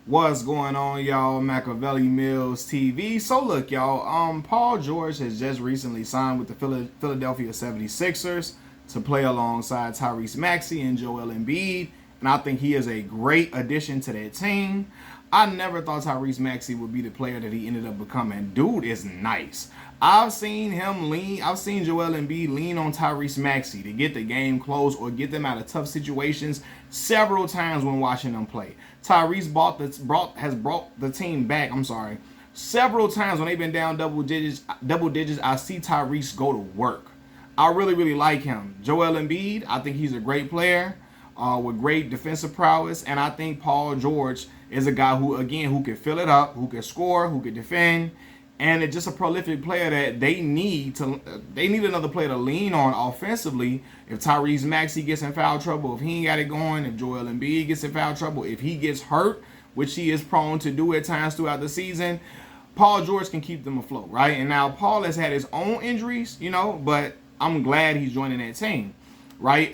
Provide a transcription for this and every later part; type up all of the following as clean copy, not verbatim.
What's going on, y'all? Machiavelli Mills TV. So look, y'all, Paul George has just recently signed with the Philadelphia 76ers to play alongside Tyrese Maxey and Joel Embiid, and I think he is a great addition to that team. I never thought Tyrese Maxey would be the player that he ended up becoming. Dude is nice. I've seen Joel Embiid lean on Tyrese Maxey to get the game close or get them out of tough situations several times when watching them play. Tyrese has brought the team back. Several times when they've been down double digits. I see Tyrese go to work. I really like him. Joel Embiid, I think he's a great player with great defensive prowess, and I think Paul George is a guy who can fill it up, who can score, who can defend, and it's just a prolific player that they need another player to lean on offensively. If Tyrese Maxey gets in foul trouble, if he ain't got it going, if Joel Embiid gets in foul trouble, if he gets hurt, which he is prone to do at times throughout the season, Paul George can keep them afloat, right? And now Paul has had his own injuries, but I'm glad he's joining that team, right?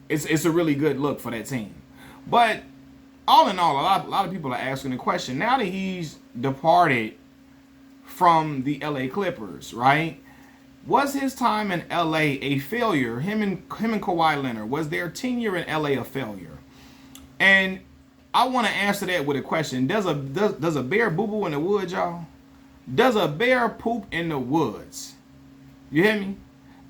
It's a really good look for that team. But all in all, a lot of people are asking the question, now that he's departed from the LA Clippers, right? Was his time in LA a failure? Him and Kawhi Leonard, was their tenure in LA a failure? And I want to answer that with a question. Does a bear boo-boo in the woods, y'all? Does a bear poop in the woods? You hear me?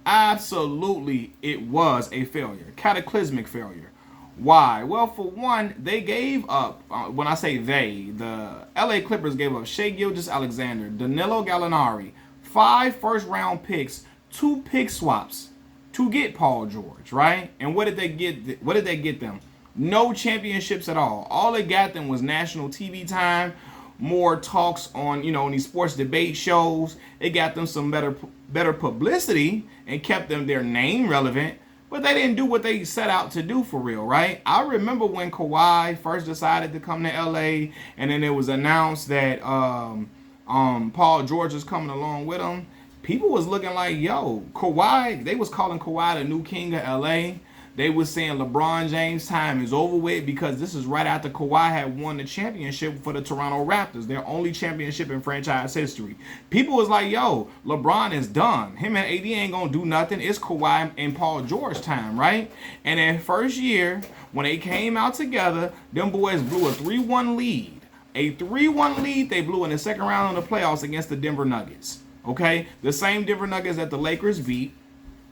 Absolutely, it was a failure. Cataclysmic failure. Why? Well, for one, they gave up, when I say they, the LA Clippers gave up Shai Gilgeous-Alexander, Danilo Gallinari, 5 first-round picks, 2 pick swaps to get Paul George, right? And what did they get? What did they get them? No championships at all. All they got them was national TV time, more talks on, these sports debate shows. It got them some better publicity and kept their name relevant. But they didn't do what they set out to do for real, right? I remember when Kawhi first decided to come to LA, and then it was announced that Paul George is coming along with him. People was looking like, yo, Kawhi, they was calling Kawhi the new king of LA. They was saying LeBron James' time is over with, because this is right after Kawhi had won the championship for the Toronto Raptors, their only championship in franchise history. People was like, yo, LeBron is done. Him and AD ain't gonna do nothing. It's Kawhi and Paul George time, right? And that first year, when they came out together, them boys blew a 3-1 lead. A 3-1 lead they blew in the second round of the playoffs against the Denver Nuggets. Okay? The same Denver Nuggets that the Lakers beat,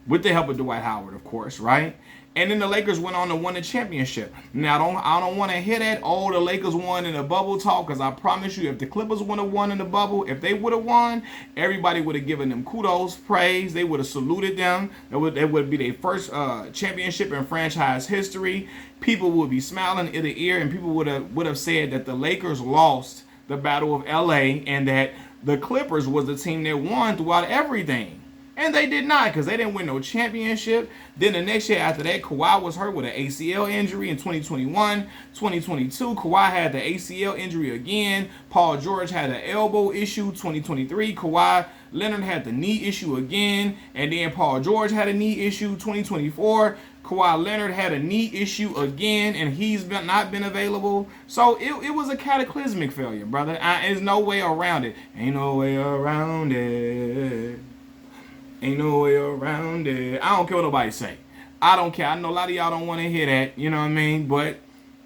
with the help of Dwight Howard, of course, right? And then the Lakers went on to win the championship. Now, I don't want to hear that, the Lakers won in the bubble talk, because I promise you, if the Clippers would have won in the bubble, if they would have won, everybody would have given them kudos, praise. They would have saluted them. It would be their first championship in franchise history. People would be smiling ear to ear, and people would have said that the Lakers lost the Battle of LA and that the Clippers was the team that won throughout everything. And they did not, because they didn't win no championship. Then the next year after that, Kawhi was hurt with an ACL injury in 2021. 2022, Kawhi had the ACL injury again. Paul George had an elbow issue. 2023, Kawhi Leonard had the knee issue again. And then Paul George had a knee issue. 2024, Kawhi Leonard had a knee issue again, and he's not been available. So it was a cataclysmic failure, brother. There's no way around it. Ain't no way around it. Ain't no way around it. I don't care what nobody say. I don't care. I know a lot of y'all don't want to hear that. You know what I mean? But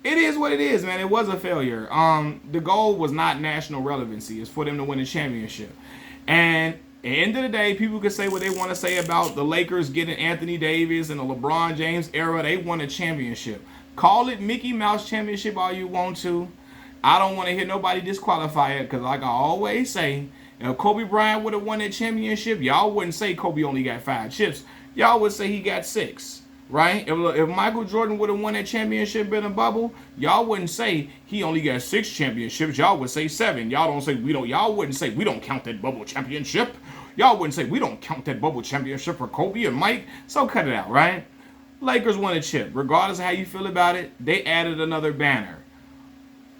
it is what it is, man. It was a failure. The goal was not national relevancy. It's for them to win a championship. And at the end of the day, people can say what they want to say about the Lakers getting Anthony Davis and the LeBron James era. They won a championship. Call it Mickey Mouse championship all you want to. I don't want to hear nobody disqualify it, because like I always say, if Kobe Bryant would have won that championship, y'all wouldn't say Kobe only got 5 chips. Y'all would say he got 6, right? If Michael Jordan would have won that championship in a bubble, y'all wouldn't say he only got 6 championships. Y'all would say 7. Y'all wouldn't say we don't count that bubble championship. Y'all wouldn't say we don't count that bubble championship for Kobe and Mike. So cut it out, right? Lakers won a chip. Regardless of how you feel about it, they added another banner.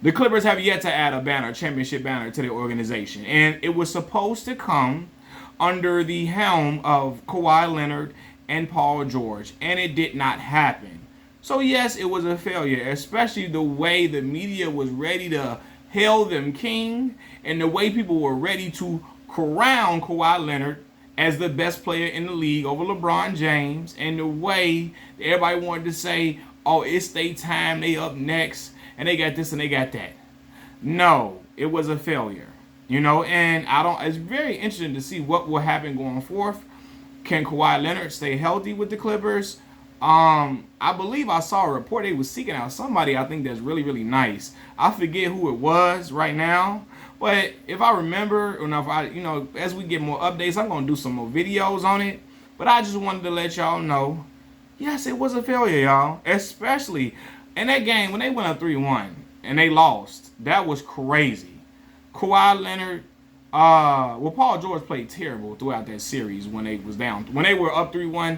The Clippers have yet to add a championship banner to their organization. And it was supposed to come under the helm of Kawhi Leonard and Paul George. And it did not happen. So yes, it was a failure, especially the way the media was ready to hail them king and the way people were ready to crown Kawhi Leonard as the best player in the league over LeBron James, and the way everybody wanted to say, oh, it's their time, they up next, and they got this and they got that. No, it was a failure. And it's very interesting to see what will happen going forth. Can Kawhi Leonard stay healthy with the Clippers? I believe I saw a report they was seeking out somebody I think that's really, really nice. I forget who it was right now. But if I remember, as we get more updates, I'm going to do some more videos on it. But I just wanted to let y'all know, yes, it was a failure, y'all. Especially in that game when they went up 3-1 and they lost. That was crazy. Kawhi Leonard, Paul George played terrible throughout that series when they was down. When they were up 3-1,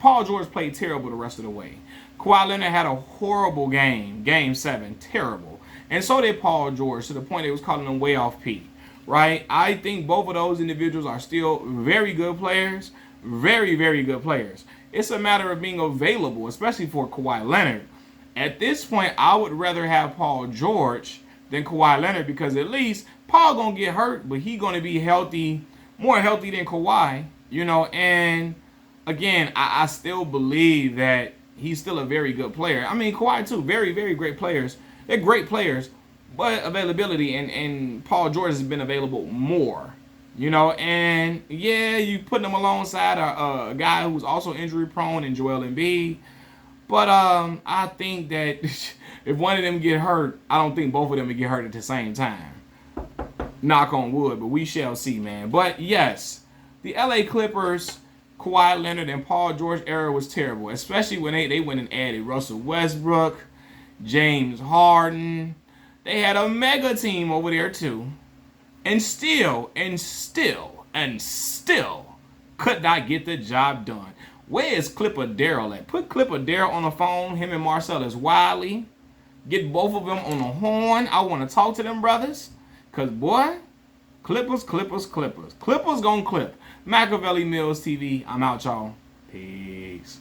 Paul George played terrible the rest of the way. Kawhi Leonard had a horrible game, Game 7, terrible. And so did Paul George, to the point they was calling him way off P, right? I think both of those individuals are still very good players, very, very good players. It's a matter of being available, especially for Kawhi Leonard. At this point, I would rather have Paul George than Kawhi Leonard, because at least Paul gonna get hurt, but he gonna be healthy, more healthy than Kawhi, and again, I still believe that he's still a very good player. I mean, Kawhi too, very, very great players. They're great players, but availability, and Paul George has been available more, and yeah, you put them alongside a guy who's also injury prone in Joel Embiid, but I think that if one of them get hurt, I don't think both of them will get hurt at the same time. Knock on wood, but we shall see, man. But yes, the LA Clippers, Kawhi Leonard and Paul George era was terrible, especially when they went and added Russell Westbrook, James Harden. They had a mega team over there too. And still could not get the job done. Where is Clipper Darrell at? Put Clipper Darrell on the phone, him and Marcellus Wiley. Get both of them on the horn. I want to talk to them brothers. Because, boy, Clippers gonna clip. Machiavelli Mills TV, I'm out, y'all. Peace.